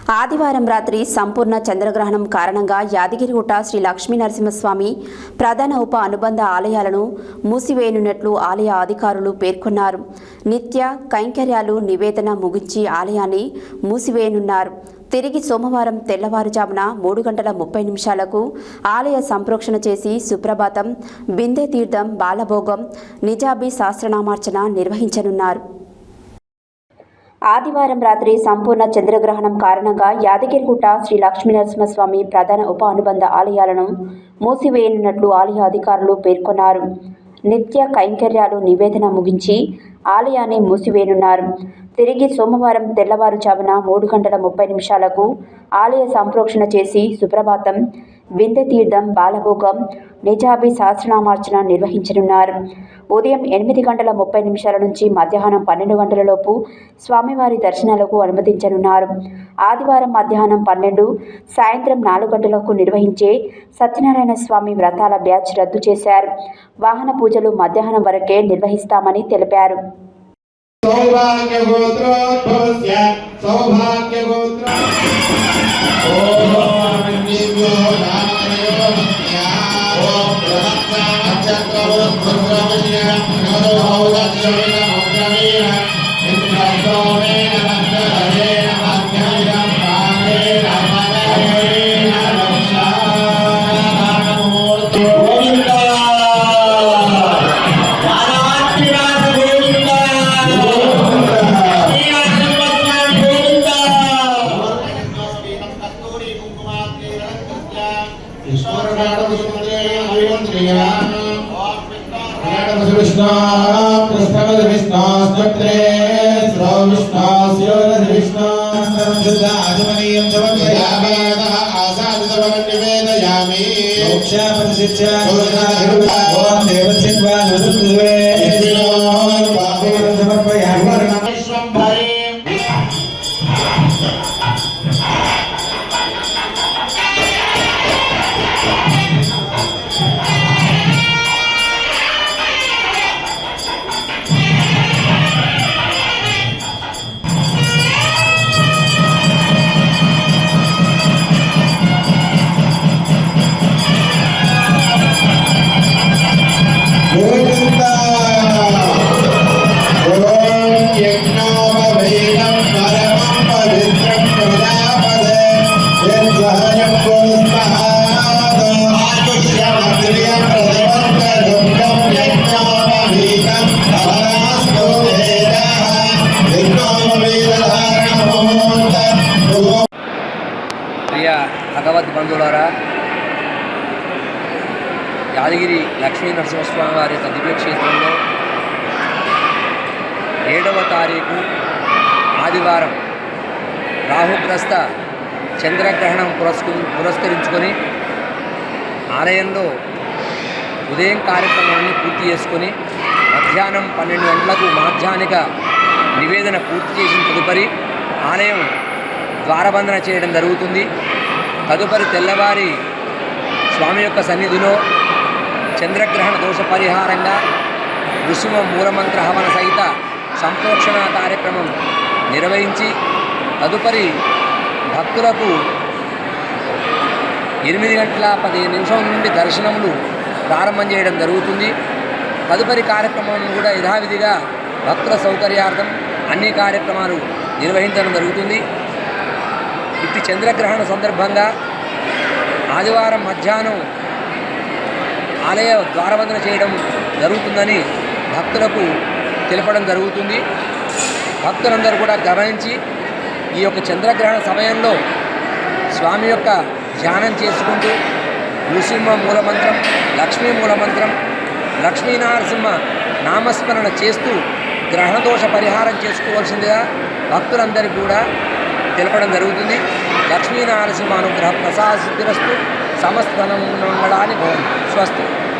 ఆదివారం రాత్రి సంపూర్ణ చంద్రగ్రహణం కారణంగా యాదగిరిగుట్ట శ్రీ లక్ష్మీ నరసింహస్వామి ప్రధాన ఉప అనుబంధ ఆలయాలను మూసివేయనున్నట్లు ఆలయ అధికారులు పేర్కొన్నారు. నిత్య కైంకర్యాలు నివేదన ముగించి ఆలయాన్ని మూసివేయనున్నారు. తిరిగి సోమవారం తెల్లవారుజామున 3:30 ఆలయ సంప్రోక్షణ చేసి సుప్రభాతం, బిందె తీర్థం, బాలభోగం, నిజాబీ సహస్రనామార్చన నిర్వహించనున్నారు. ఆదివారం రాత్రి సంపూర్ణ చంద్రగ్రహణం కారణంగా యాదగిరిగుట్ట శ్రీ లక్ష్మీనరసింహస్వామి ప్రధాన ఉప అనుబంధ ఆలయాలను మూసివేయనున్నట్లు ఆలయ అధికారులు పేర్కొన్నారు. నిత్య కైంకర్యాలు నివేదన ముగించి ఆలయాన్ని మూసివేయనున్నారు. తిరిగి సోమవారం తెల్లవారుజామున 3:30 ఆలయ సంప్రోక్షణ చేసి సుప్రభాతం, బిందె తీర్థం, బాలభోగం, నిజాబీ సహస్రనామార్చన నిర్వహించనున్నారు. ఉదయం 8:30 నుంచి మధ్యాహ్నం 12 స్వామివారి దర్శనాలకు అనుమతించనున్నారు. ఆదివారం మధ్యాహ్నం 12, సాయంత్రం 4 నిర్వహించే సత్యనారాయణ స్వామి వ్రతాల బ్యాచ్ రద్దు చేశారు. వాహన పూజలు మధ్యాహ్నం వరకే నిర్వహిస్తామని తెలిపారు. భగవద్ బంధువులారా, యాదగిరి లక్ష్మీ నరసింహస్వామి వారి దివ్య క్షేత్రంలో 7వ తారీఖు ఆదివారం రాహుగ్రస్త చంద్రగ్రహణం పురస్కరించుకొని ఆలయంలో ఉదయం కార్యక్రమాన్ని పూర్తి చేసుకొని మధ్యాహ్నం 12 గంటలకు మాధ్యాహ్నిక నివేదన పూర్తి చేసిన తదుపరి ఆలయం ద్వారబంధన చేయడం జరుగుతుంది. తదుపరి తెల్లవారి స్వామి యొక్క సన్నిధిలో చంద్రగ్రహణ దోష పరిహారంగా ఋషుమ మూలమంత్ర హవన సహిత సంప్రోక్షణ కార్యక్రమం నిర్వహించి తదుపరి భక్తులకు 8:15 నుండి దర్శనములు ప్రారంభం చేయడం జరుగుతుంది. తదుపరి కార్యక్రమం కూడా యథావిధిగా భక్తుల సౌకర్యార్థం అన్ని కార్యక్రమాలు నిర్వహించడం జరుగుతుంది. ఇట్టి చంద్రగ్రహణ సందర్భంగా ఆదివారం మధ్యాహ్నం ఆలయ ద్వారబంధన చేయడం జరుగుతుందని భక్తులకు తెలపడం జరుగుతుంది. భక్తులందరూ కూడా గమనించి ఈ యొక్క చంద్రగ్రహణ సమయంలో స్వామి యొక్క ధ్యానం చేసుకుంటూ నృసింహ మూలమంత్రం, లక్ష్మీ మూలమంత్రం, లక్ష్మీనరసింహ నామస్మరణ చేస్తూ గ్రహణదోష పరిహారం చేసుకోవాల్సిందిగా భక్తులందరికీ కూడా తెలపడం జరుగుతుంది. లక్ష్మీనరసింహ అనుగ్రహ ప్రసాద సిద్ధిరస్తు సమస్త మంగళాని భవంతు. స్వస్తి.